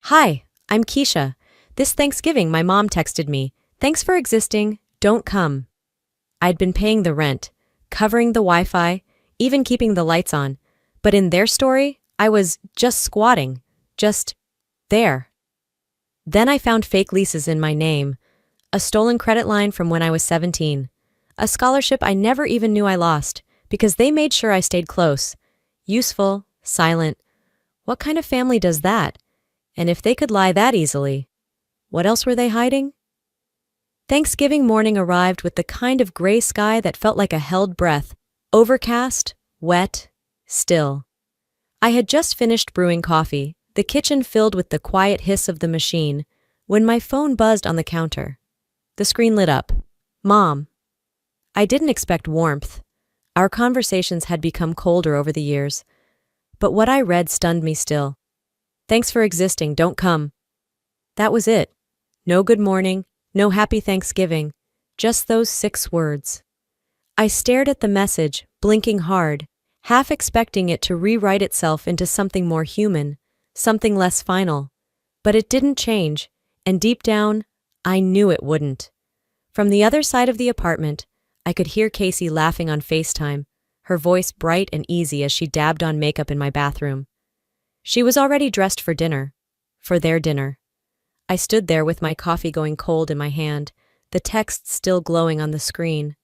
Hi, I'm Keisha. This Thanksgiving, my mom texted me, "Thanks for existing, don't come." I'd been paying the rent, covering the Wi-Fi, even keeping the lights on. But in their story, I was just squatting, just there. Then I found fake leases in my name, a stolen credit line from when I was 17, a scholarship I never even knew I lost, because they made sure I stayed close, useful, silent. What kind of family does that? And if they could lie that easily, what else were they hiding? Thanksgiving morning arrived with the kind of gray sky that felt like a held breath, overcast, wet, still. I had just finished brewing coffee, the kitchen filled with the quiet hiss of the machine, when my phone buzzed on the counter. The screen lit up. Mom. I didn't expect warmth. Our conversations had become colder over the years. But what I read stunned me still. "Thanks for existing, don't come." That was it. No good morning, no happy Thanksgiving, just those 6 words. I stared at the message, blinking hard, half expecting it to rewrite itself into something more human, something less final. But it didn't change, and deep down, I knew it wouldn't. From the other side of the apartment, I could hear Casey laughing on FaceTime, her voice bright and easy as she dabbed on makeup in my bathroom. She was already dressed for dinner, for their dinner. I stood there with my coffee going cold in my hand, the text still glowing on the screen.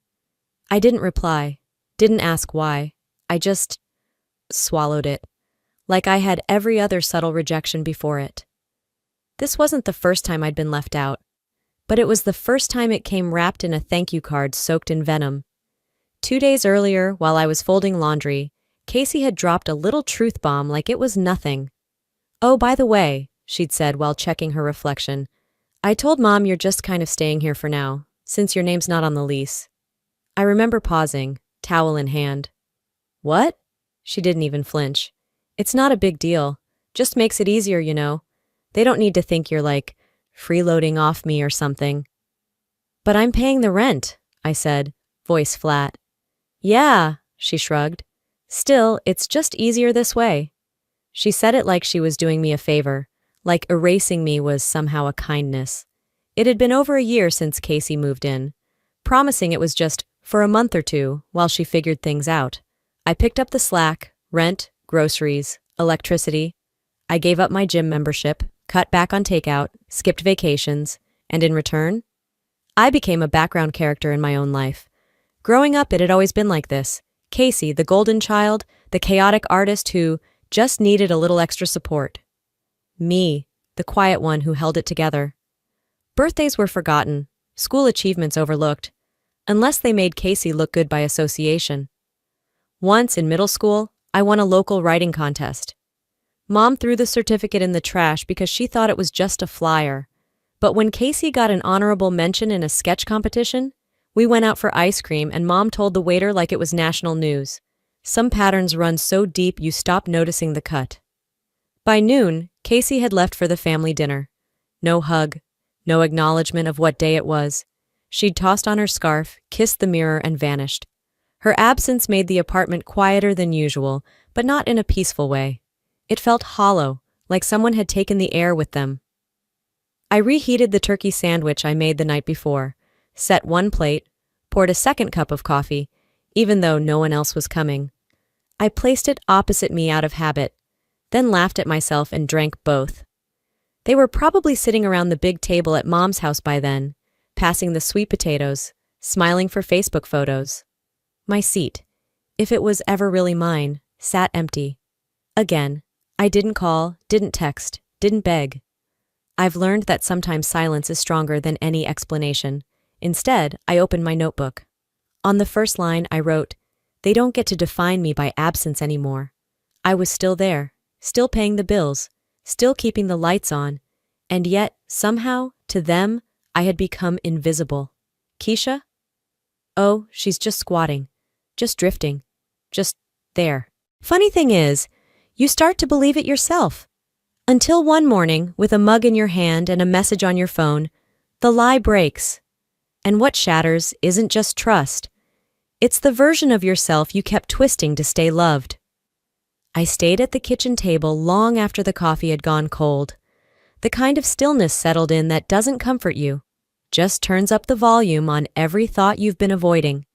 I didn't reply, didn't ask why. I just swallowed it, like I had every other subtle rejection before it. This wasn't the first time I'd been left out, but it was the first time it came wrapped in a thank you card soaked in venom. 2 days earlier, while I was folding laundry, Casey had dropped a little truth bomb like it was nothing. "Oh, by the way," she'd said while checking her reflection, "I told Mom you're just kind of staying here for now, since your name's not on the lease." I remember pausing, towel in hand. "What?" She didn't even flinch. "It's not a big deal. Just makes it easier, you know. They don't need to think you're like, freeloading off me or something." "But I'm paying the rent," I said, voice flat. "Yeah," she shrugged. "Still, it's just easier this way." She said it like she was doing me a favor, like erasing me was somehow a kindness. It had been over a year since Casey moved in, promising it was just for a month or two while she figured things out. I picked up the slack, rent, groceries, electricity. I gave up my gym membership, cut back on takeout, skipped vacations, and in return, I became a background character in my own life. Growing up, it had always been like this. Casey, the golden child, the chaotic artist who just needed a little extra support. Me, the quiet one who held it together. Birthdays were forgotten, school achievements overlooked, unless they made Casey look good by association. Once, in middle school, I won a local writing contest. Mom threw the certificate in the trash because she thought it was just a flyer. But when Casey got an honorable mention in a sketch competition, we went out for ice cream and Mom told the waiter like it was national news. Some patterns run so deep you stop noticing the cut. By noon, Casey had left for the family dinner. No hug, no acknowledgement of what day it was. She'd tossed on her scarf, kissed the mirror, and vanished. Her absence made the apartment quieter than usual, but not in a peaceful way. It felt hollow, like someone had taken the air with them. I reheated the turkey sandwich I made the night before, set one plate, poured a second cup of coffee, even though no one else was coming. I placed it opposite me out of habit, then laughed at myself and drank both. They were probably sitting around the big table at Mom's house by then, passing the sweet potatoes, smiling for Facebook photos. My seat, if it was ever really mine, sat empty. Again, I didn't call, didn't text, didn't beg. I've learned that sometimes silence is stronger than any explanation. Instead, I opened my notebook. On the first line, I wrote, "They don't get to define me by absence anymore." I was still there, still paying the bills, still keeping the lights on, and yet, somehow, to them, I had become invisible. Keisha? Oh, she's just squatting, just drifting, just there. Funny thing is, you start to believe it yourself. Until one morning, with a mug in your hand and a message on your phone, the lie breaks. And what shatters isn't just trust. It's the version of yourself you kept twisting to stay loved. I stayed at the kitchen table long after the coffee had gone cold. The kind of stillness settled in that doesn't comfort you, just turns up the volume on every thought you've been avoiding.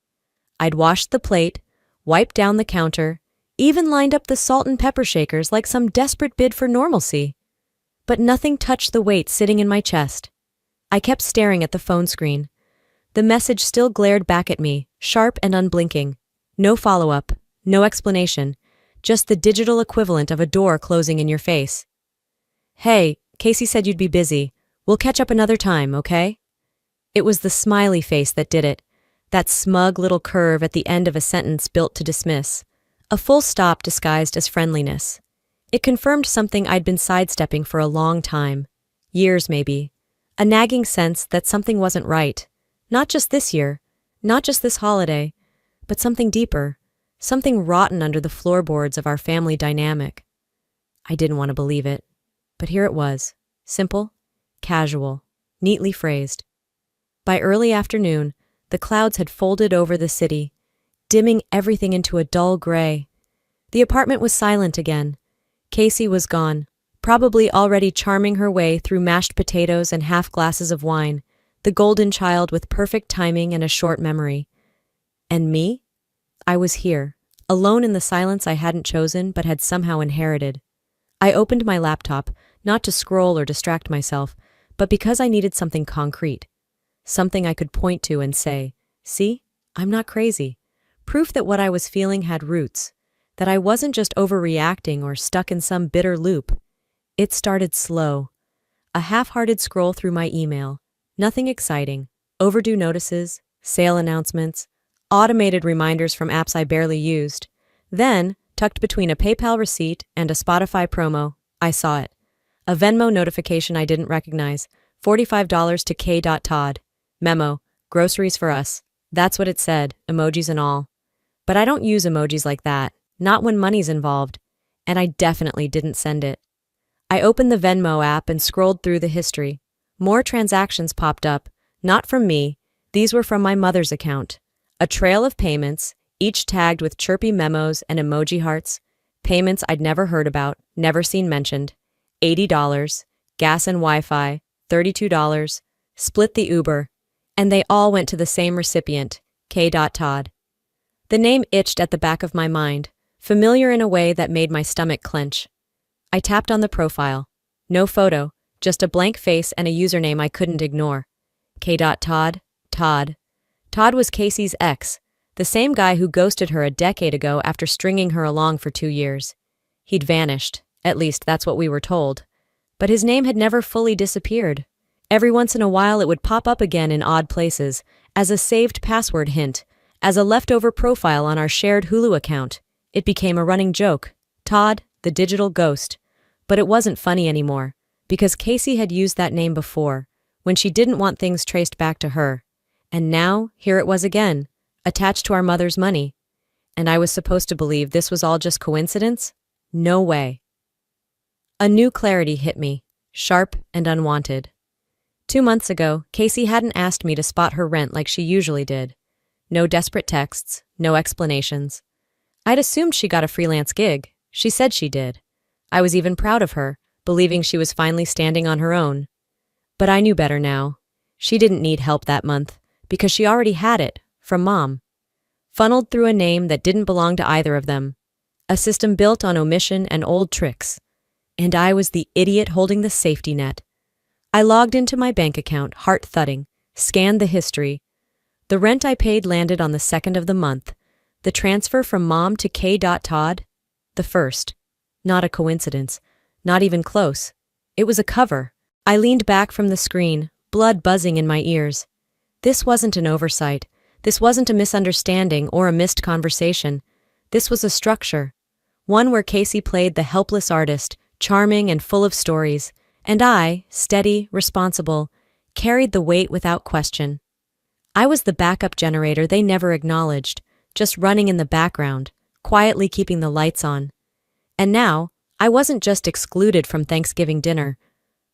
I'd washed the plate, wiped down the counter, even lined up the salt and pepper shakers like some desperate bid for normalcy. But nothing touched the weight sitting in my chest. I kept staring at the phone screen. The message still glared back at me, sharp and unblinking. No follow-up, no explanation, just the digital equivalent of a door closing in your face. "Hey, Casey said you'd be busy. We'll catch up another time, okay?" It was the smiley face that did it, that smug little curve at the end of a sentence built to dismiss, a full stop disguised as friendliness. It confirmed something I'd been sidestepping for a long time, years maybe, a nagging sense that something wasn't right, not just this year, not just this holiday, but something deeper, something rotten under the floorboards of our family dynamic. I didn't want to believe it, but here it was, simple, casual, neatly phrased. By early afternoon, the clouds had folded over the city, dimming everything into a dull gray. The apartment was silent again. Casey was gone, probably already charming her way through mashed potatoes and half glasses of wine, the golden child with perfect timing and a short memory. And me? I was here, alone in the silence I hadn't chosen but had somehow inherited. I opened my laptop, not to scroll or distract myself, but because I needed something concrete. Something I could point to and say, "See, I'm not crazy." Proof that what I was feeling had roots, that I wasn't just overreacting or stuck in some bitter loop. It started slow. A half-hearted scroll through my email. Nothing exciting. Overdue notices, sale announcements, automated reminders from apps I barely used. Then, tucked between a PayPal receipt and a Spotify promo, I saw it. A Venmo notification I didn't recognize. $45 to K.Todd. Memo, groceries for us. That's what it said, emojis and all. But I don't use emojis like that, not when money's involved, and I definitely didn't send it. I opened the Venmo app and scrolled through the history. More transactions popped up, not from me, these were from my mother's account. A trail of payments, each tagged with chirpy memos and emoji hearts, payments I'd never heard about, never seen mentioned. $80, gas and Wi-Fi, $32, split the Uber, and they all went to the same recipient, K.Todd. The name itched at the back of my mind, familiar in a way that made my stomach clench. I tapped on the profile. No photo, just a blank face and a username I couldn't ignore. K.Todd, Todd. Todd was Casey's ex, the same guy who ghosted her a decade ago after stringing her along for 2 years. He'd vanished, at least that's what we were told. But his name had never fully disappeared. Every once in a while it would pop up again in odd places, as a saved password hint, as a leftover profile on our shared Hulu account. It became a running joke. Todd, the digital ghost. But it wasn't funny anymore, because Casey had used that name before, when she didn't want things traced back to her. And now, here it was again, attached to our mother's money. And I was supposed to believe this was all just coincidence? No way. A new clarity hit me, sharp and unwanted. 2 months ago, Casey hadn't asked me to spot her rent like she usually did. No desperate texts, no explanations. I'd assumed she got a freelance gig. She said she did. I was even proud of her, believing she was finally standing on her own. But I knew better now. She didn't need help that month, because she already had it, from Mom. Funneled through a name that didn't belong to either of them. A system built on omission and old tricks. And I was the idiot holding the safety net. I logged into my bank account, heart thudding, scanned the history. The rent I paid landed on the 2nd of the month. The transfer from Mom to K.Todd, the first. Not a coincidence. Not even close. It was a cover. I leaned back from the screen, blood buzzing in my ears. This wasn't an oversight. This wasn't a misunderstanding or a missed conversation. This was a structure. One where Casey played the helpless artist, charming and full of stories, and I, steady, responsible, carried the weight without question. I was the backup generator they never acknowledged, just running in the background, quietly keeping the lights on. And now, I wasn't just excluded from Thanksgiving dinner.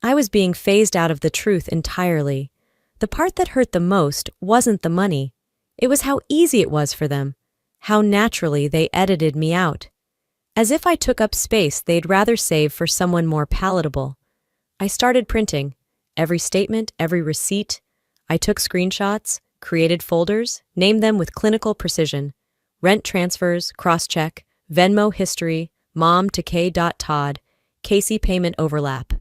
I was being phased out of the truth entirely. The part that hurt the most wasn't the money. It was how easy it was for them, how naturally they edited me out. As if I took up space they'd rather save for someone more palatable. I started printing. Every statement, every receipt. I took screenshots, created folders, named them with clinical precision. Rent transfers, cross-check, Venmo history, mom to K.Todd, Casey payment overlap.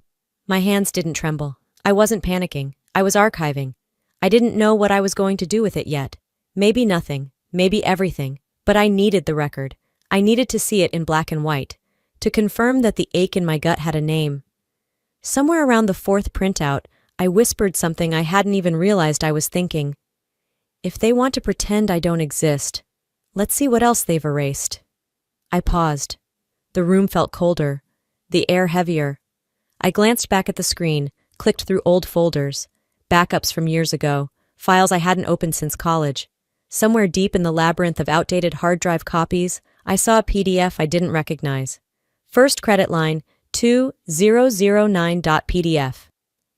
My hands didn't tremble. I wasn't panicking. I was archiving. I didn't know what I was going to do with it yet. Maybe nothing, maybe everything, but I needed the record. I needed to see it in black and white, to confirm that the ache in my gut had a name. Somewhere around the fourth printout, I whispered something I hadn't even realized I was thinking. If they want to pretend I don't exist, let's see what else they've erased. I paused. The room felt colder, the air heavier. I glanced back at the screen, clicked through old folders, backups from years ago, files I hadn't opened since college. Somewhere deep in the labyrinth of outdated hard drive copies, I saw a PDF I didn't recognize. First credit line, 2009.pdf.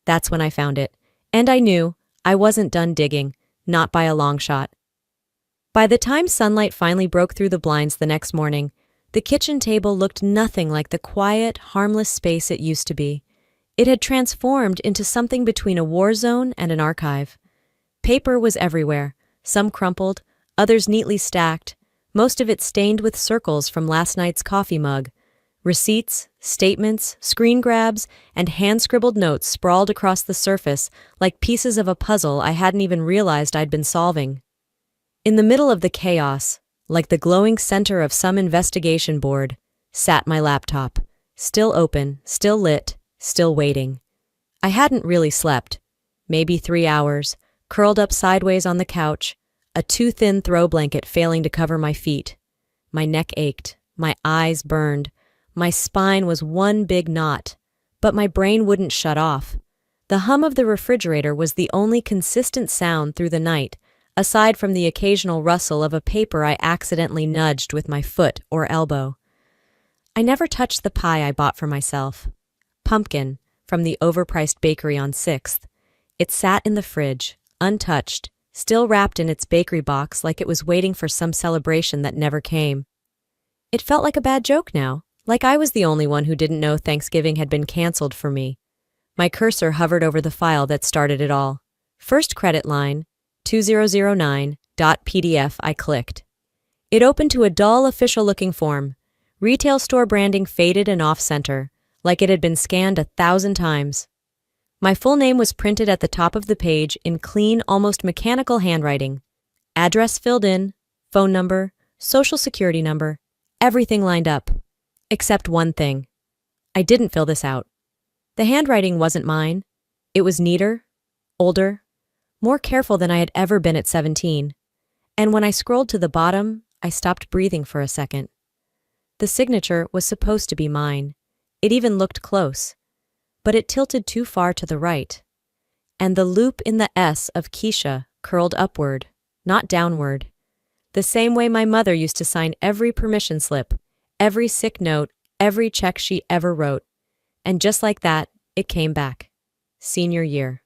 That's when I found it. And I knew I wasn't done digging, not by a long shot. By the time sunlight finally broke through the blinds the next morning, the kitchen table looked nothing like the quiet, harmless space it used to be. It had transformed into something between a war zone and an archive. Paper was everywhere, some crumpled, others neatly stacked, most of it stained with circles from last night's coffee mug. Receipts, statements, screen grabs, and hand-scribbled notes sprawled across the surface like pieces of a puzzle I hadn't even realized I'd been solving. In the middle of the chaos, like the glowing center of some investigation board, sat my laptop, still open, still lit, still waiting. I hadn't really slept. Maybe 3 hours, curled up sideways on the couch, a too-thin throw blanket failing to cover my feet. My neck ached, my eyes burned, my spine was one big knot, but my brain wouldn't shut off. The hum of the refrigerator was the only consistent sound through the night, aside from the occasional rustle of a paper I accidentally nudged with my foot or elbow. I never touched the pie I bought for myself. Pumpkin, from the overpriced bakery on 6th. It sat in the fridge, untouched, still wrapped in its bakery box like it was waiting for some celebration that never came. It felt like a bad joke now, like I was the only one who didn't know Thanksgiving had been canceled for me. My cursor hovered over the file that started it all. First credit line, 2009.pdf. I clicked. It opened to a dull, official-looking form. Retail store branding faded and off-center, like it had been scanned 1,000 times. My full name was printed at the top of the page in clean, almost mechanical handwriting. Address filled in, phone number, social security number, everything lined up. Except one thing. I didn't fill this out. The handwriting wasn't mine. It was neater, older, more careful than I had ever been at 17. And when I scrolled to the bottom, I stopped breathing for a second. The signature was supposed to be mine. It even looked close. But it tilted too far to the right. And the loop in the S of Keisha curled upward, not downward. The same way my mother used to sign every permission slip, every sick note, every check she ever wrote. And just like that, it came back. Senior year.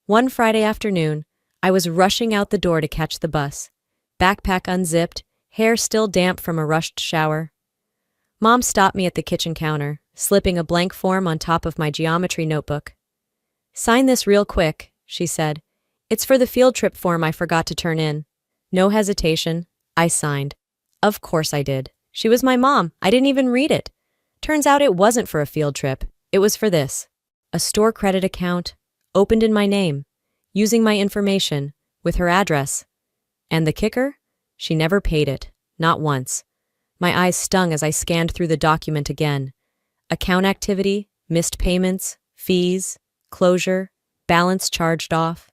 One Friday afternoon, I was rushing out the door to catch the bus. Backpack unzipped, hair still damp from a rushed shower. Mom stopped me at the kitchen counter, slipping a blank form on top of my geometry notebook. "Sign this real quick," she said. "It's for the field trip form I forgot to turn in." No hesitation, I signed. Of course I did. She was my mom. I didn't even read it. Turns out it wasn't for a field trip. It was for this. A store credit account, opened in my name, using my information, with her address. And the kicker? She never paid it. Not once. My eyes stung as I scanned through the document again. Account activity, missed payments, fees, closure, balance charged off.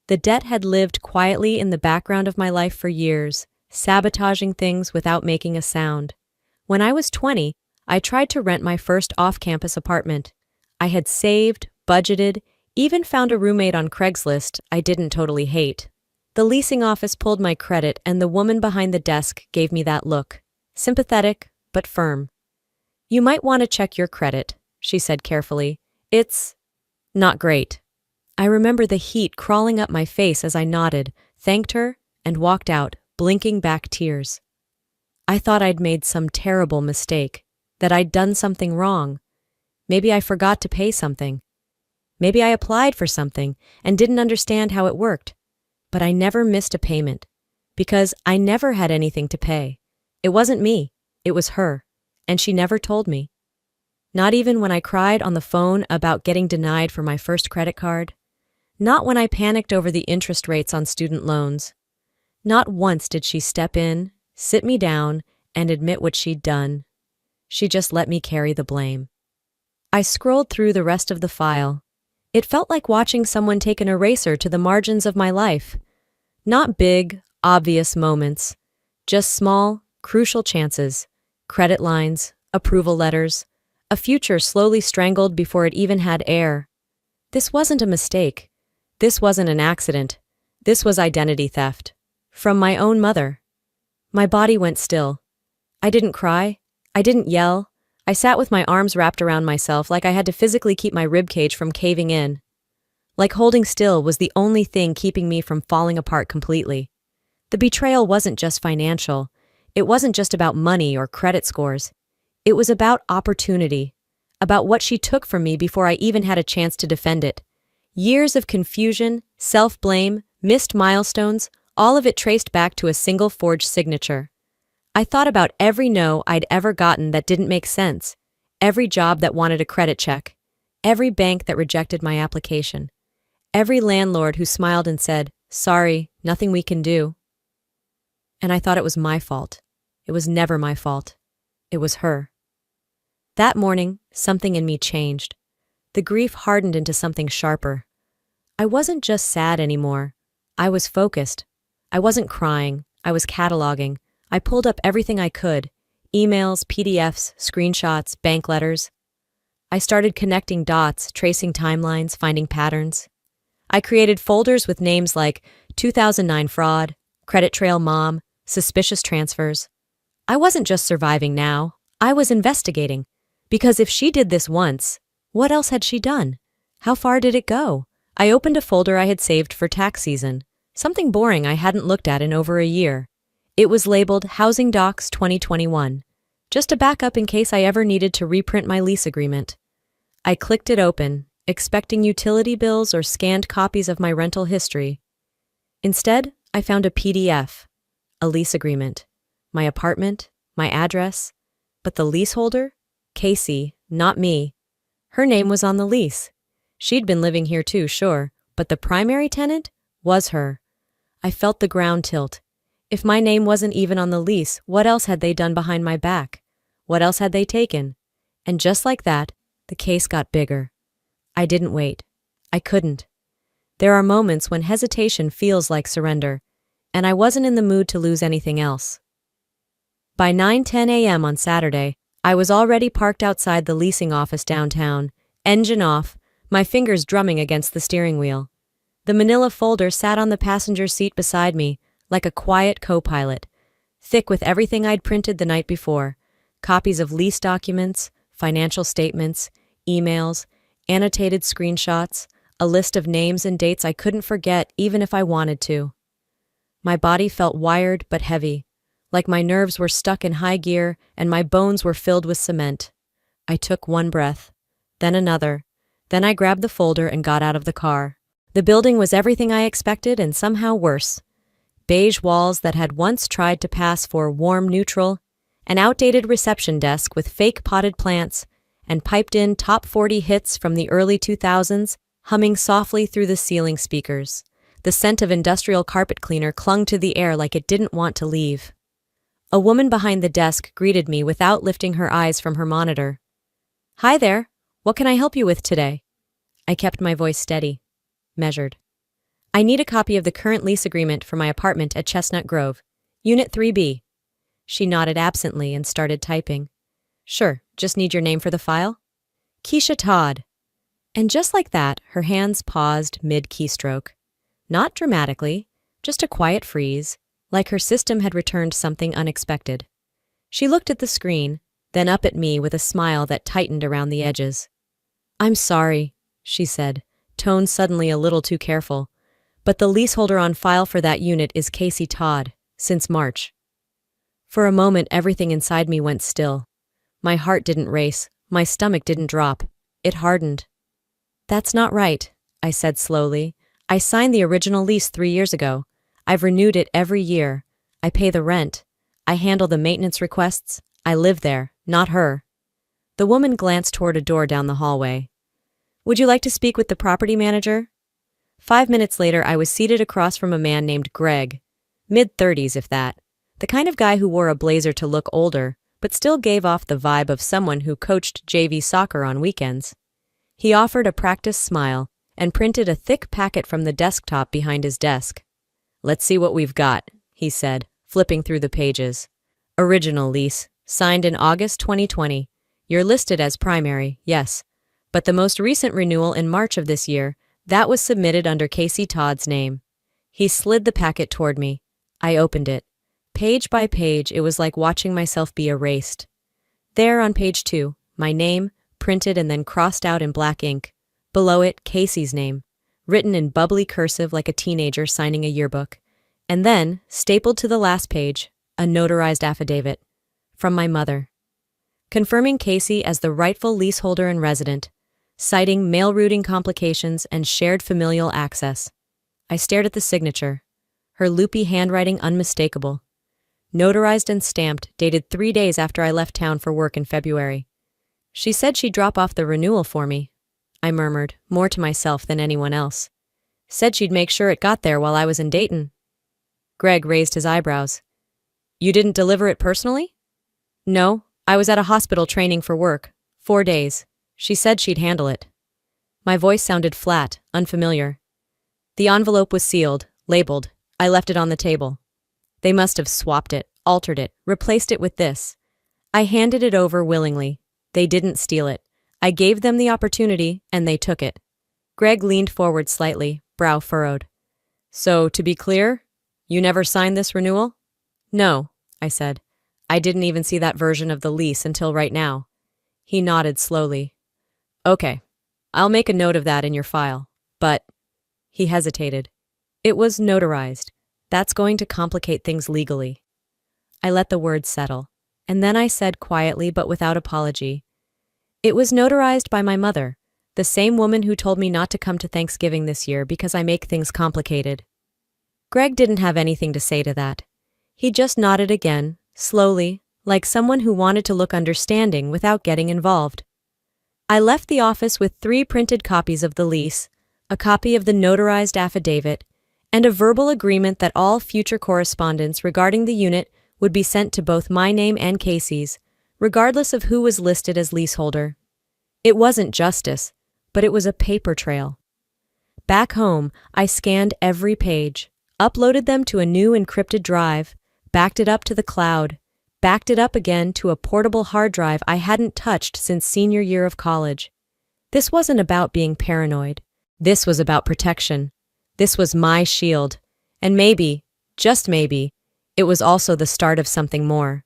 The debt had lived quietly in the background of my life for years, sabotaging things without making a sound. When I was 20, I tried to rent my first off-campus apartment. I had saved, budgeted, even found a roommate on Craigslist I didn't totally hate. The leasing office pulled my credit and the woman behind the desk gave me that look. Sympathetic, but firm. "You might want to check your credit," she said carefully. "It's not great." I remember the heat crawling up my face as I nodded, thanked her, and walked out, blinking back tears. I thought I'd made some terrible mistake, that I'd done something wrong. Maybe I forgot to pay something. Maybe I applied for something and didn't understand how it worked. But I never missed a payment because I never had anything to pay. It wasn't me, it was her, and she never told me. Not even when I cried on the phone about getting denied for my first credit card. Not when I panicked over the interest rates on student loans. Not once did she step in, sit me down, and admit what she'd done. She just let me carry the blame. I scrolled through the rest of the file. It felt like watching someone take an eraser to the margins of my life. Not big, obvious moments, just small, crucial chances, credit lines, approval letters, a future slowly strangled before it even had air. This wasn't a mistake. This wasn't an accident. This was identity theft. From my own mother. My body went still. I didn't cry. I didn't yell. I sat with my arms wrapped around myself like I had to physically keep my ribcage from caving in. Like holding still was the only thing keeping me from falling apart completely. The betrayal wasn't just financial. It wasn't just about money or credit scores. It was about opportunity, about what she took from me before I even had a chance to defend it. Years of confusion, self-blame, missed milestones, all of it traced back to a single forged signature. I thought about every no I'd ever gotten that didn't make sense, every job that wanted a credit check, every bank that rejected my application, every landlord who smiled and said, "Sorry, nothing we can do." And I thought it was my fault. It was never my fault. It was her. That morning, something in me changed. The grief hardened into something sharper. I wasn't just sad anymore. I was focused. I wasn't crying. I was cataloging. I pulled up everything I could. Emails, PDFs, screenshots, bank letters. I started connecting dots, tracing timelines, finding patterns. I created folders with names like 2009 fraud, credit trail mom, suspicious transfers. I wasn't just surviving now. I was investigating. Because if she did this once, what else had she done? How far did it go? I opened a folder I had saved for tax season, something boring I hadn't looked at in over a year. It was labeled Housing Docs 2021, just a backup in case I ever needed to reprint my lease agreement. I clicked it open, expecting utility bills or scanned copies of my rental history. Instead, I found a PDF, a lease agreement, my apartment, my address, but the leaseholder? Casey, not me. Her name was on the lease. She'd been living here too, sure, but the primary tenant was her. I felt the ground tilt. If my name wasn't even on the lease, what else had they done behind my back? What else had they taken? And just like that, the case got bigger. I didn't wait. I couldn't. There are moments when hesitation feels like surrender, and I wasn't in the mood to lose anything else. By 9:10 a.m. on Saturday, I was already parked outside the leasing office downtown, engine off, my fingers drumming against the steering wheel. The manila folder sat on the passenger seat beside me, like a quiet co-pilot, thick with everything I'd printed the night before, copies of lease documents, financial statements, emails, annotated screenshots, a list of names and dates I couldn't forget even if I wanted to. My body felt wired but heavy, like my nerves were stuck in high gear and my bones were filled with cement. I took one breath, then another, then I grabbed the folder and got out of the car. The building was everything I expected and somehow worse. Beige walls that had once tried to pass for warm neutral, an outdated reception desk with fake potted plants, and piped-in top 40 hits from the early 2000s humming softly through the ceiling speakers. The scent of industrial carpet cleaner clung to the air like it didn't want to leave. A woman behind the desk greeted me without lifting her eyes from her monitor. "Hi there, what can I help you with today?" I kept my voice steady, measured. "I need a copy of the current lease agreement for my apartment at Chestnut Grove, Unit 3B. She nodded absently and started typing. "Sure, just need your name for the file?" "Keisha Todd." And just like that, her hands paused mid-keystroke. Not dramatically, just a quiet freeze, like her system had returned something unexpected. She looked at the screen, then up at me with a smile that tightened around the edges. "I'm sorry," she said, tone suddenly a little too careful, "but the leaseholder on file for that unit is Casey Todd, since March." For a moment, everything inside me went still. My heart didn't race, my stomach didn't drop, It hardened. That's not right, I said slowly. I signed the original lease 3 years ago. I've renewed it every year. I pay the rent. I handle the maintenance requests. I live there, not her. The woman glanced toward a door down the hallway. Would you like to speak with the property manager? 5 minutes later, I was seated across from a man named Greg, mid-30s if that, the kind of guy who wore a blazer to look older, but still gave off the vibe of someone who coached JV soccer on weekends. He offered a practiced smile and printed a thick packet from the desktop behind his desk. Let's see what we've got, he said, flipping through the pages. Original lease, signed in August 2020. You're listed as primary, yes. But the most recent renewal in March of this year, that was submitted under Casey Todd's name. He slid the packet toward me. I opened it. Page by page, it was like watching myself be erased. There on page 2, my name, printed and then crossed out in black ink. Below it, Casey's name, written in bubbly cursive like a teenager signing a yearbook. And then, stapled to the last page, a notarized affidavit. From my mother. Confirming Casey as the rightful leaseholder and resident, citing mail routing complications and shared familial access. I stared at the signature, her loopy handwriting unmistakable. Notarized and stamped, dated 3 days after I left town for work in February. She said she'd drop off the renewal for me, I murmured, more to myself than anyone else. Said she'd make sure it got there while I was in Dayton. Greg raised his eyebrows. You didn't deliver it personally? No, I was at a hospital training for work. 4 days. She said she'd handle it. My voice sounded flat, unfamiliar. The envelope was sealed, labeled. I left it on the table. They must have swapped it, altered it, replaced it with this. I handed it over willingly. They didn't steal it. I gave them the opportunity, and they took it. Greg leaned forward slightly, brow furrowed. So, to be clear, you never signed this renewal? No, I said. I didn't even see that version of the lease until right now. He nodded slowly. Okay, I'll make a note of that in your file, but... He hesitated. It was notarized. That's going to complicate things legally. I let the words settle, and then I said quietly but without apology. It was notarized by my mother, the same woman who told me not to come to Thanksgiving this year because I make things complicated. Greg didn't have anything to say to that. He just nodded again, slowly, like someone who wanted to look understanding without getting involved. I left the office with 3 printed copies of the lease, a copy of the notarized affidavit, and a verbal agreement that all future correspondence regarding the unit would be sent to both my name and Casey's, regardless of who was listed as leaseholder. It wasn't justice, but it was a paper trail. Back home, I scanned every page, uploaded them to a new encrypted drive, backed it up to the cloud, backed it up again to a portable hard drive I hadn't touched since senior year of college. This wasn't about being paranoid. This was about protection. This was my shield. And maybe, just maybe, it was also the start of something more.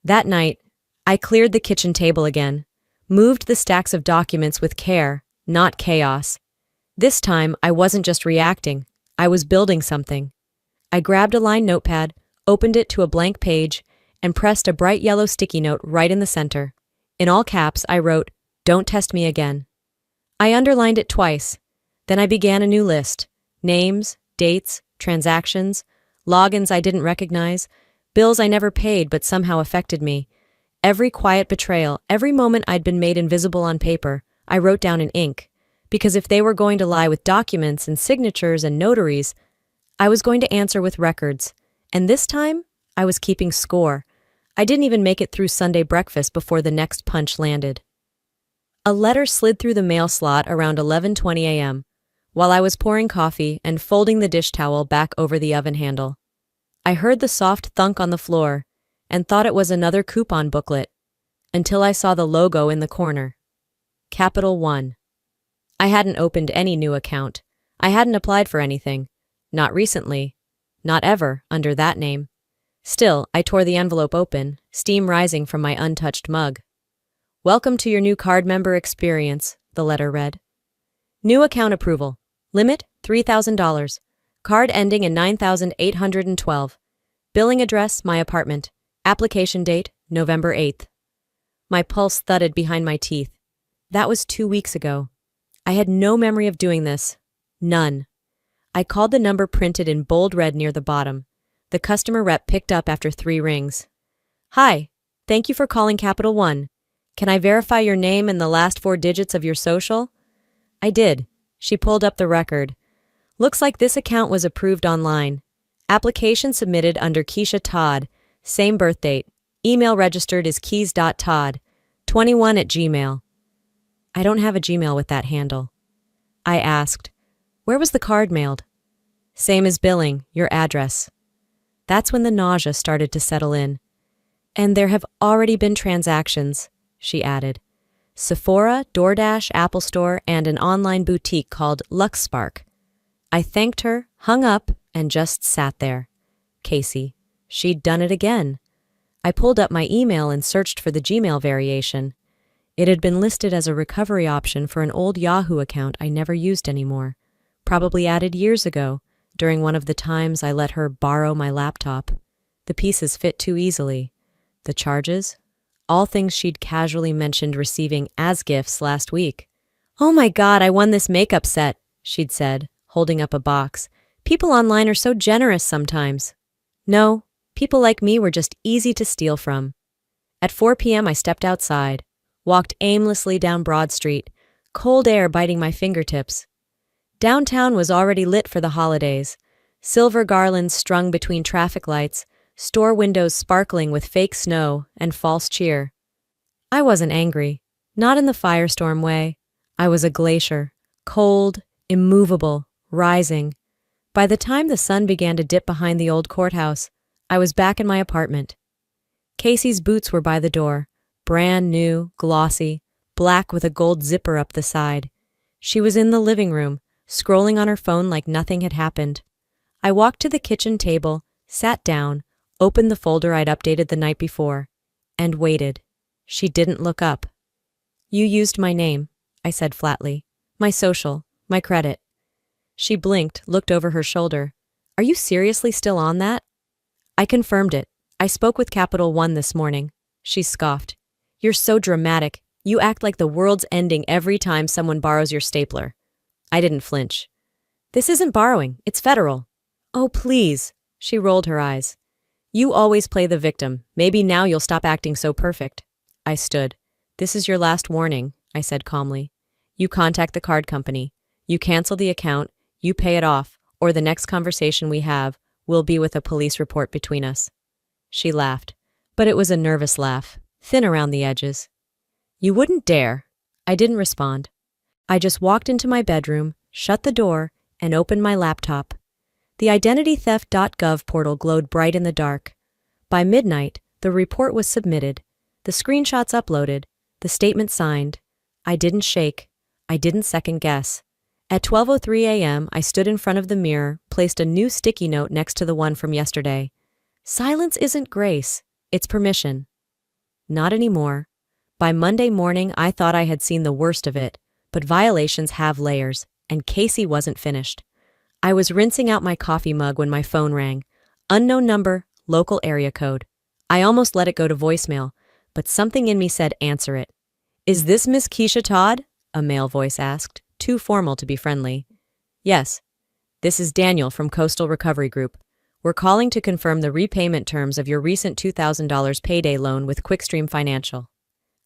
That night, I cleared the kitchen table again, moved the stacks of documents with care, not chaos. This time, I wasn't just reacting. I was building something. I grabbed a lined notepad, opened it to a blank page, and pressed a bright yellow sticky note right in the center. In all caps, I wrote, "Don't test me again." I underlined it twice. Then I began a new list. Names, dates, transactions, logins I didn't recognize, bills I never paid but somehow affected me. Every quiet betrayal, every moment I'd been made invisible on paper, I wrote down in ink. Because if they were going to lie with documents and signatures and notaries, I was going to answer with records. And this time, I was keeping score. I didn't even make it through Sunday breakfast before the next punch landed. A letter slid through the mail slot around 11:20 a.m., while I was pouring coffee and folding the dish towel back over the oven handle. I heard the soft thunk on the floor and thought it was another coupon booklet, until I saw the logo in the corner. Capital One. I hadn't opened any new account. I hadn't applied for anything. Not recently. Not ever, under that name. Still, I tore the envelope open, steam rising from my untouched mug. Welcome to your new card member experience, the letter read. New account approval. Limit, $3,000. Card ending in 9812. Billing address, my apartment. Application date, November 8th. My pulse thudded behind my teeth. That was 2 weeks ago. I had no memory of doing this. None. I called the number printed in bold red near the bottom. The customer rep picked up after 3 rings. Hi, thank you for calling Capital One. Can I verify your name and the last 4 digits of your social? I did. She pulled up the record. Looks like this account was approved online. Application submitted under Keisha Todd. Same birth date. Email registered is keys.todd21@gmail. I don't have a Gmail with that handle. I asked, where was the card mailed? Same as billing, your address. That's when the nausea started to settle in. And there have already been transactions, she added. Sephora, DoorDash, Apple Store, and an online boutique called LuxSpark. I thanked her, hung up, and just sat there. Casey. She'd done it again. I pulled up my email and searched for the Gmail variation. It had been listed as a recovery option for an old Yahoo account I never used anymore, probably added years ago, during one of the times I let her borrow my laptop. The pieces fit too easily. The charges? All things she'd casually mentioned receiving as gifts last week. Oh my God, I won this makeup set, she'd said, holding up a box. People online are so generous sometimes. No, people like me were just easy to steal from. At 4 p.m. I stepped outside, walked aimlessly down Broad Street, cold air biting my fingertips. Downtown was already lit for the holidays, silver garlands strung between traffic lights, store windows sparkling with fake snow and false cheer. I wasn't angry, not in the firestorm way. I was a glacier, cold, immovable, rising. By the time the sun began to dip behind the old courthouse, I was back in my apartment. Casey's boots were by the door, brand new, glossy, black with a gold zipper up the side. She was in the living room, scrolling on her phone like nothing had happened. I walked to the kitchen table, sat down, opened the folder I'd updated the night before, and waited. She didn't look up. You used my name, I said flatly. My social, my credit. She blinked, looked over her shoulder. Are you seriously still on that? I confirmed it. I spoke with Capital One this morning. She scoffed. You're so dramatic. You act like the world's ending every time someone borrows your stapler. I didn't flinch. This isn't borrowing. It's federal. Oh, please. She rolled her eyes. You always play the victim. Maybe now you'll stop acting so perfect. I stood. This is your last warning, I said calmly. You contact the card company. You cancel the account. You pay it off, or the next conversation we have will be with a police report between us. She laughed, but it was a nervous laugh, thin around the edges. You wouldn't dare. I didn't respond. I just walked into my bedroom, shut the door, and opened my laptop. The identitytheft.gov portal glowed bright in the dark. By midnight, the report was submitted, the screenshots uploaded, the statement signed. I didn't shake. I didn't second guess. At 12:03 a.m., I stood in front of the mirror, placed a new sticky note next to the one from yesterday. Silence isn't grace, it's permission. Not anymore. By Monday morning, I thought I had seen the worst of it, but violations have layers, and Casey wasn't finished. I was rinsing out my coffee mug when my phone rang. Unknown number, local area code. I almost let it go to voicemail, but something in me said answer it. Is this Miss Keisha Todd? A male voice asked, too formal to be friendly. Yes. This is Daniel from Coastal Recovery Group. We're calling to confirm the repayment terms of your recent $2,000 payday loan with Quickstream Financial.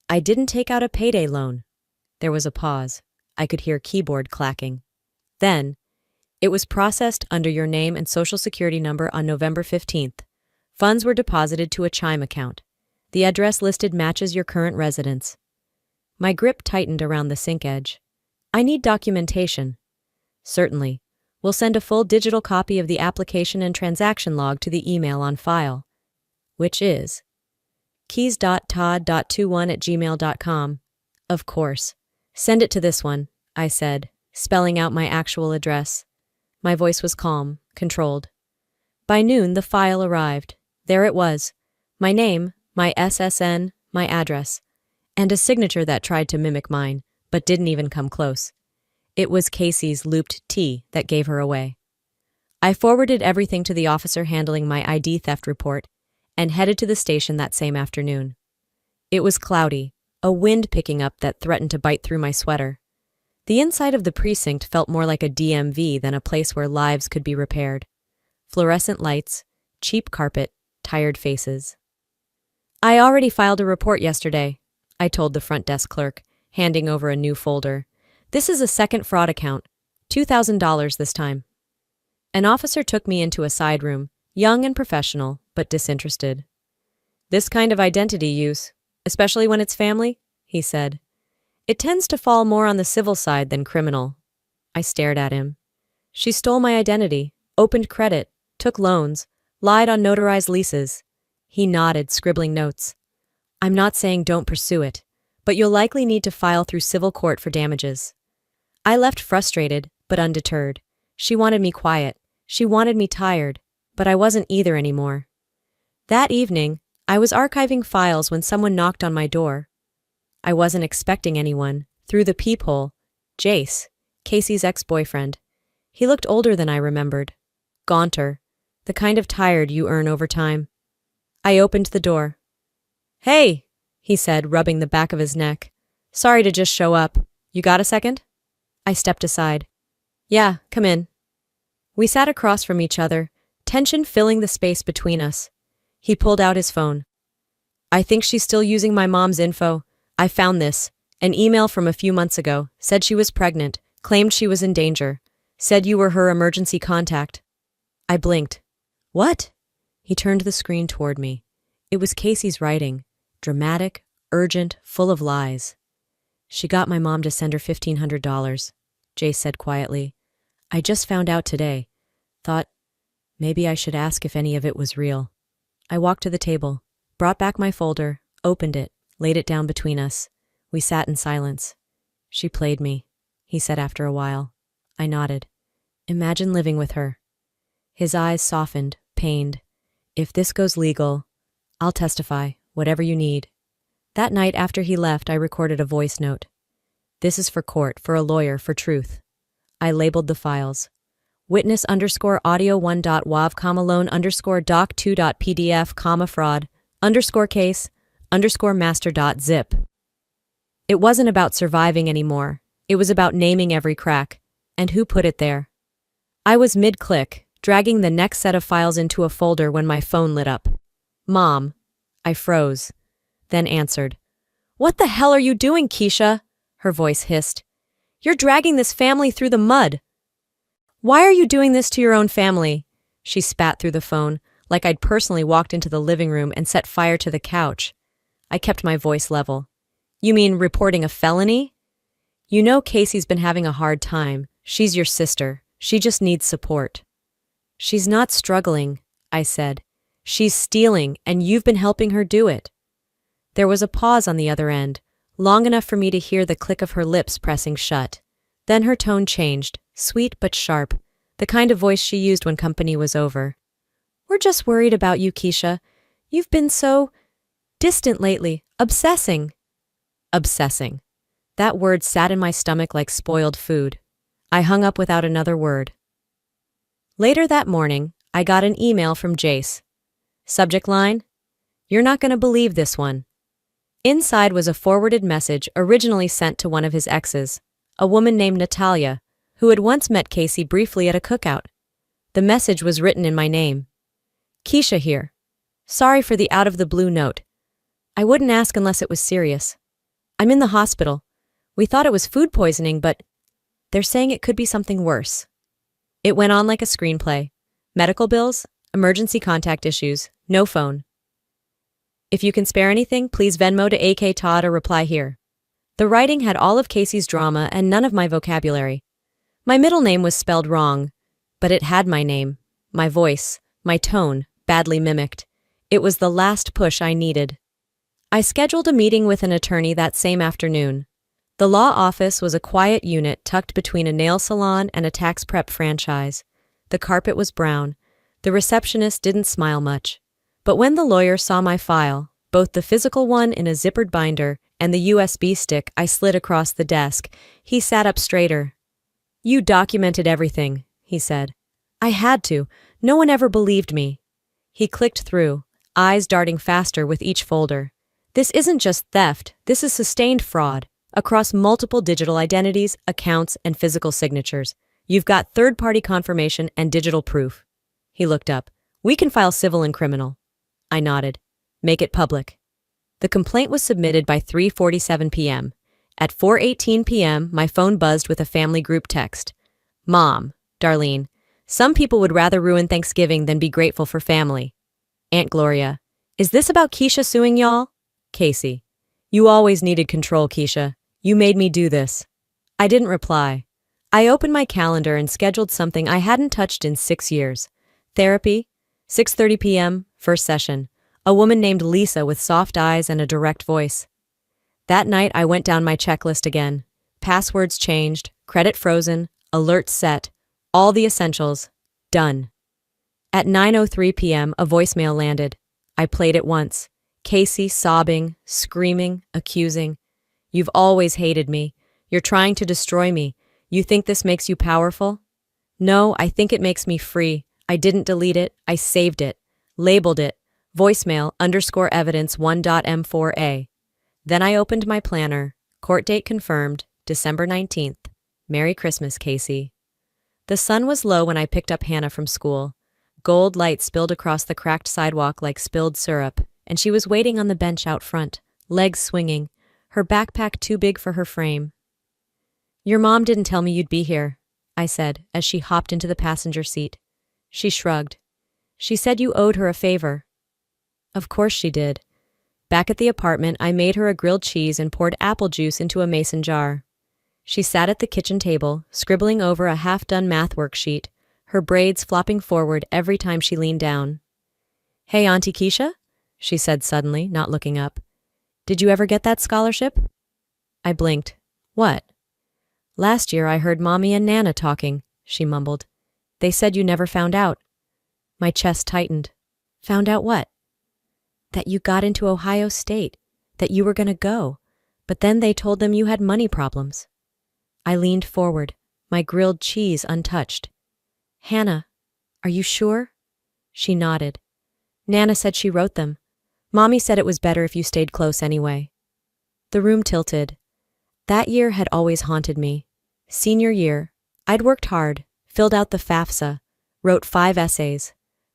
I didn't take out a payday loan. There was a pause. I could hear keyboard clacking. Then, it was processed under your name and social security number on November 15th. Funds were deposited to a Chime account. The address listed matches your current residence. My grip tightened around the sink edge. I need documentation. Certainly. We'll send a full digital copy of the application and transaction log to the email on file, which is keys.todd.21@gmail.com. Of course. Send it to this one, I said, spelling out my actual address. My voice was calm, controlled. By noon, the file arrived. There it was. My name, my SSN, my address, and a signature that tried to mimic mine, but didn't even come close. It was Casey's looped T that gave her away. I forwarded everything to the officer handling my ID theft report and headed to the station that same afternoon. It was cloudy, a wind picking up that threatened to bite through my sweater. The inside of the precinct felt more like a DMV than a place where lives could be repaired. Fluorescent lights, cheap carpet, tired faces. "I already filed a report yesterday," I told the front desk clerk, handing over a new folder. "This is a second fraud account. $2,000 this time." An officer took me into a side room, young and professional, but disinterested. "This kind of identity use, especially when it's family," he said. "It tends to fall more on the civil side than criminal." I stared at him. "She stole my identity, opened credit, took loans, lied on notarized leases." He nodded, scribbling notes. "I'm not saying don't pursue it, but you'll likely need to file through civil court for damages." I left frustrated, but undeterred. She wanted me quiet. She wanted me tired, but I wasn't either anymore. That evening, I was archiving files when someone knocked on my door. I wasn't expecting anyone. Through the peephole, Jace, Casey's ex-boyfriend. He looked older than I remembered. Gaunter, the kind of tired you earn over time. I opened the door. "Hey," he said, rubbing the back of his neck. "Sorry to just show up. You got a second?" I stepped aside. "Yeah, come in." We sat across from each other, tension filling the space between us. He pulled out his phone. "I think she's still using my mom's info. I found this. An email from a few months ago. Said she was pregnant. Claimed she was in danger. Said you were her emergency contact." I blinked. "What?" He turned the screen toward me. It was Casey's writing. Dramatic, urgent, full of lies. "She got my mom to send her $1,500, Jace said quietly. "I just found out today. Thought maybe I should ask if any of it was real." I walked to the table, brought back my folder, opened it, laid it down between us. We sat in silence. "She played me," he said after a while. I nodded. "Imagine living with her." His eyes softened, pained. "If this goes legal, I'll testify, whatever you need." That night after he left, I recorded a voice note. "This is for court, for a lawyer, for truth." I labeled the files. Witness_audio1.wav, loan_doc2.pdf, fraud, _case, _master.zip. It wasn't about surviving anymore. It was about naming every crack. And who put it there? I was mid-click, dragging the next set of files into a folder when my phone lit up. "Mom." I froze, then answered. "What the hell are you doing, Keisha?" Her voice hissed. "You're dragging this family through the mud." "Why are you doing this to your own family?" She spat through the phone, like I'd personally walked into the living room and set fire to the couch. I kept my voice level. "You mean reporting a felony?" "You know Casey's been having a hard time. She's your sister. She just needs support." "She's not struggling," I said. "She's stealing, and you've been helping her do it." There was a pause on the other end, long enough for me to hear the click of her lips pressing shut. Then her tone changed, sweet but sharp, the kind of voice she used when company was over. "We're just worried about you, Keisha. You've been so distant lately, obsessing." Obsessing. That word sat in my stomach like spoiled food. I hung up without another word. Later that morning, I got an email from Jace. Subject line: "You're not going to believe this one." Inside was a forwarded message originally sent to one of his exes, a woman named Natalia, who had once met Casey briefly at a cookout. The message was written in my name. "Keisha here. Sorry for the out-of-the-blue note. I wouldn't ask unless it was serious. I'm in the hospital. We thought it was food poisoning, but they're saying it could be something worse." It went on like a screenplay. Medical bills, emergency contact issues, no phone. "If you can spare anything, please Venmo to AK Todd or reply here." The writing had all of Casey's drama and none of my vocabulary. My middle name was spelled wrong, but it had my name, my voice, my tone, badly mimicked. It was the last push I needed. I scheduled a meeting with an attorney that same afternoon. The law office was a quiet unit tucked between a nail salon and a tax prep franchise. The carpet was brown. The receptionist didn't smile much. But when the lawyer saw my file, both the physical one in a zippered binder and the USB stick I slid across the desk, he sat up straighter. "You documented everything," he said. "I had to. No one ever believed me." He clicked through, eyes darting faster with each folder. This isn't just theft, this is sustained fraud across multiple digital identities, accounts, and physical signatures. You've got third-party confirmation and digital proof. He looked up. We can file civil and criminal. I nodded. Make it public. The complaint was submitted by 3:47 p.m. At 4:18 p.m., my phone buzzed with a family group text. Mom, Darlene, some people would rather ruin Thanksgiving than be grateful for family. Aunt Gloria, is this about Keisha suing y'all? Casey, you always needed control, Keisha. You made me do this. I didn't reply. I opened my calendar and scheduled something I hadn't touched in 6 years. Therapy, 6:30 p.m., first session. A woman named Lisa with soft eyes and a direct voice. That night I went down my checklist again. Passwords changed, credit frozen, alerts set, all the essentials. Done. At 9:03 p.m. a voicemail landed. I played it once. Casey sobbing, screaming, accusing. You've always hated me. You're trying to destroy me. You think this makes you powerful? No, I think it makes me free. I didn't delete it. I saved it. Labeled it. Voicemail _evidence 1.m4a. Then I opened my planner. Court date confirmed, December 19th. Merry Christmas, Casey. The sun was low when I picked up Hannah from school. Gold light spilled across the cracked sidewalk like spilled syrup, and she was waiting on the bench out front, legs swinging, her backpack too big for her frame. Your mom didn't tell me you'd be here, I said as she hopped into the passenger seat. She shrugged. She said you owed her a favor. Of course she did. Back at the apartment, I made her a grilled cheese and poured apple juice into a mason jar. She sat at the kitchen table, scribbling over a half-done math worksheet, her braids flopping forward every time she leaned down. Hey, Auntie Keisha? She said suddenly, not looking up. Did you ever get that scholarship? I blinked. What? Last year I heard Mommy and Nana talking, she mumbled. They said you never found out. My chest tightened. Found out what? That you got into Ohio State, that you were going to go, but then they told them you had money problems. I leaned forward, my grilled cheese untouched. Hannah, are you sure? She nodded. Nana said she wrote them. Mommy said it was better if you stayed close anyway. The room tilted. That year had always haunted me. Senior year, I'd worked hard, filled out the FAFSA, wrote 5 essays,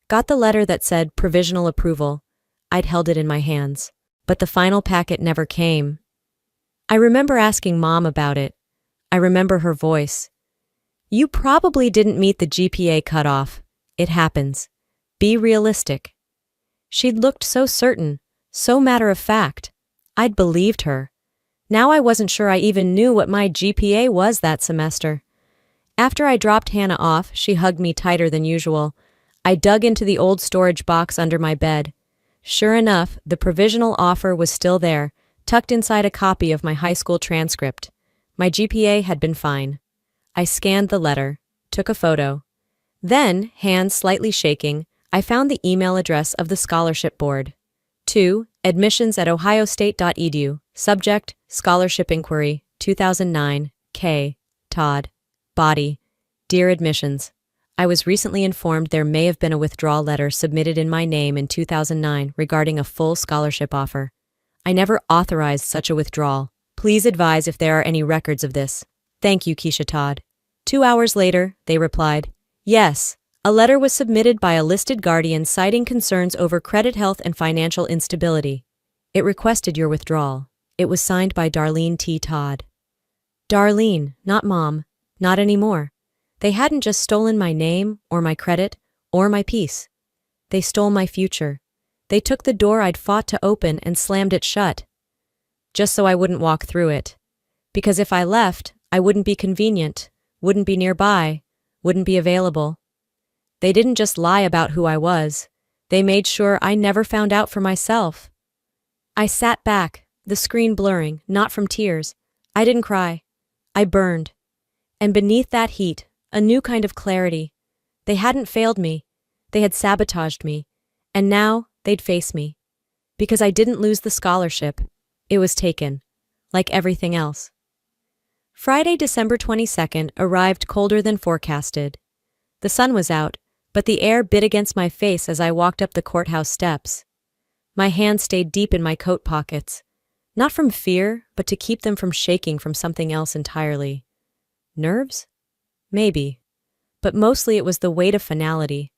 got the letter that said provisional approval. I'd held it in my hands, but the final packet never came. I remember asking Mom about it. I remember her voice. You probably didn't meet the GPA cutoff. It happens. Be realistic. She'd looked so certain, so matter-of-fact. I'd believed her. Now I wasn't sure I even knew what my GPA was that semester. After I dropped Hannah off, she hugged me tighter than usual. I dug into the old storage box under my bed. Sure enough, the provisional offer was still there, tucked inside a copy of my high school transcript. My GPA had been fine. I scanned the letter, took a photo. Then, hands slightly shaking, I found the email address of the scholarship board. To admissions@ohiostate.edu, subject, scholarship inquiry, 2009, K. Todd. Body, Dear Admissions. I was recently informed there may have been a withdrawal letter submitted in my name in 2009 regarding a full scholarship offer. I never authorized such a withdrawal. Please advise if there are any records of this. Thank you, Keisha Todd. 2 hours later, they replied, yes, a letter was submitted by a listed guardian citing concerns over credit health and financial instability. It requested your withdrawal. It was signed by Darlene T. Todd. Darlene, not Mom, not anymore. They hadn't just stolen my name, or my credit, or my peace. They stole my future. They took the door I'd fought to open and slammed it shut. Just so I wouldn't walk through it. Because if I left, I wouldn't be convenient, wouldn't be nearby, wouldn't be available. They didn't just lie about who I was. They made sure I never found out for myself. I sat back, the screen blurring, not from tears. I didn't cry. I burned. And beneath that heat, a new kind of clarity. They hadn't failed me. They had sabotaged me. And now they'd face me. Because I didn't lose the scholarship. It was taken. Like everything else. Friday, December 22nd arrived colder than forecasted. The sun was out, but the air bit against my face as I walked up the courthouse steps. My hands stayed deep in my coat pockets. Not from fear, but to keep them from shaking from something else entirely. Nerves? Maybe. But mostly it was the weight of finality.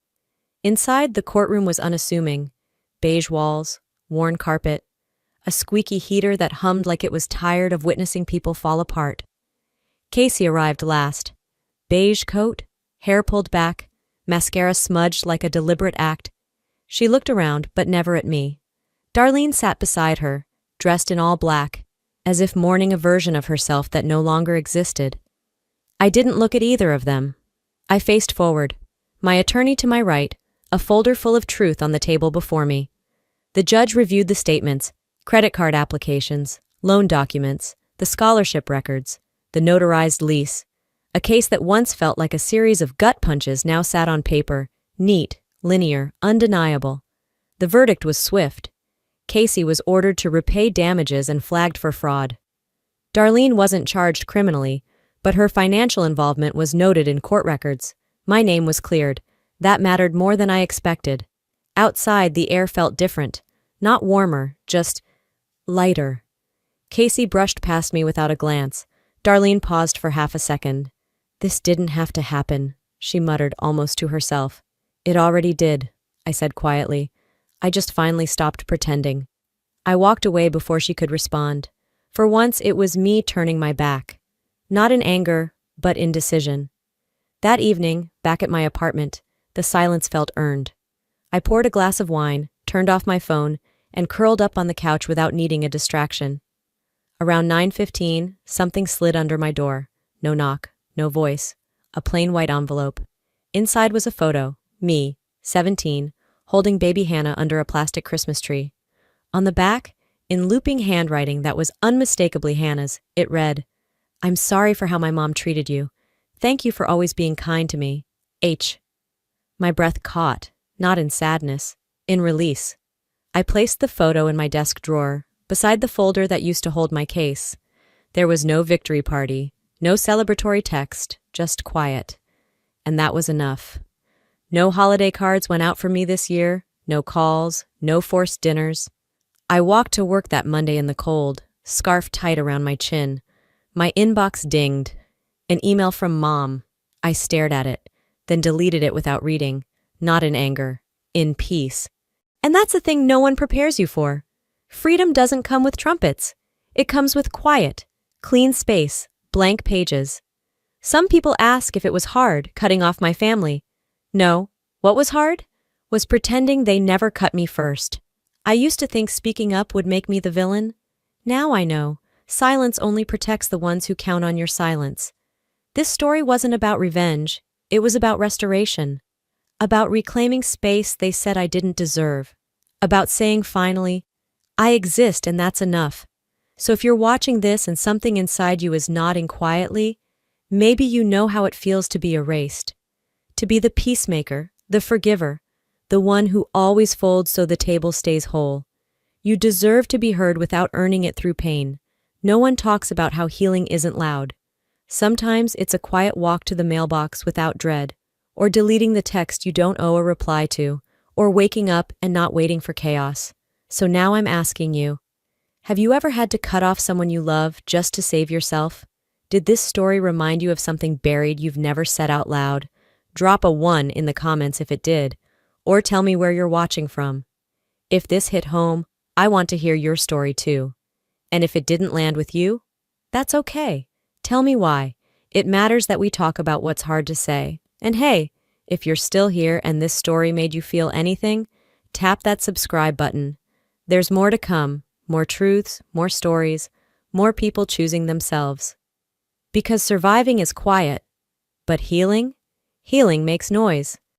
Inside, the courtroom was unassuming. Beige walls, worn carpet, a squeaky heater that hummed like it was tired of witnessing people fall apart. Casey arrived last. Beige coat, hair pulled back, mascara smudged like a deliberate act. She looked around, but never at me. Darlene sat beside her, dressed in all black, as if mourning a version of herself that no longer existed. I didn't look at either of them. I faced forward, my attorney to my right, a folder full of truth on the table before me. The judge reviewed the statements, credit card applications, loan documents, the scholarship records, the notarized lease. A case that once felt like a series of gut punches now sat on paper, neat, linear, undeniable. The verdict was swift. Casey was ordered to repay damages and flagged for fraud. Darlene wasn't charged criminally, but her financial involvement was noted in court records. My name was cleared. That mattered more than I expected. Outside, the air felt different. Not warmer, just lighter. Casey brushed past me without a glance. Darlene paused for half a second. "This didn't have to happen," she muttered almost to herself. "It already did," I said quietly. I just finally stopped pretending. I walked away before she could respond. For once, it was me turning my back. Not in anger, but in decision. That evening, back at my apartment, the silence felt earned. I poured a glass of wine, turned off my phone, and curled up on the couch without needing a distraction. Around 9:15, something slid under my door. No knock, no voice. A plain white envelope. Inside was a photo, me, 17, holding baby Hannah under a plastic Christmas tree. On the back, in looping handwriting that was unmistakably Hannah's, it read, "I'm sorry for how my mom treated you. Thank you for always being kind to me. H." My breath caught, not in sadness, in release. I placed the photo in my desk drawer, beside the folder that used to hold my case. There was no victory party, no celebratory text, just quiet. And that was enough. No holiday cards went out for me this year, no calls, no forced dinners. I walked to work that Monday in the cold, scarf tight around my chin. My inbox dinged. An email from Mom. I stared at it, then deleted it without reading, not in anger, in peace. And that's the thing no one prepares you for. Freedom doesn't come with trumpets. It comes with quiet, clean space, blank pages. Some people ask if it was hard cutting off my family. No, what was hard? Was pretending they never cut me first. I used to think speaking up would make me the villain. Now I know, silence only protects the ones who count on your silence. This story wasn't about revenge, it was about restoration. About reclaiming space they said I didn't deserve. About saying finally, I exist and that's enough. So if you're watching this and something inside you is nodding quietly, maybe you know how it feels to be erased. To be the peacemaker, the forgiver, the one who always folds so the table stays whole. You deserve to be heard without earning it through pain. No one talks about how healing isn't loud. Sometimes it's a quiet walk to the mailbox without dread, or deleting the text you don't owe a reply to, or waking up and not waiting for chaos. So now I'm asking you, have you ever had to cut off someone you love just to save yourself? Did this story remind you of something buried you've never said out loud? Drop a 1 in the comments if it did, or tell me where you're watching from. If this hit home, I want to hear your story too. And if it didn't land with you, that's okay. Tell me why. It matters that we talk about what's hard to say. And hey, if you're still here and this story made you feel anything, tap that subscribe button. There's more to come, more truths, more stories, more people choosing themselves. Because surviving is quiet, but healing makes noise.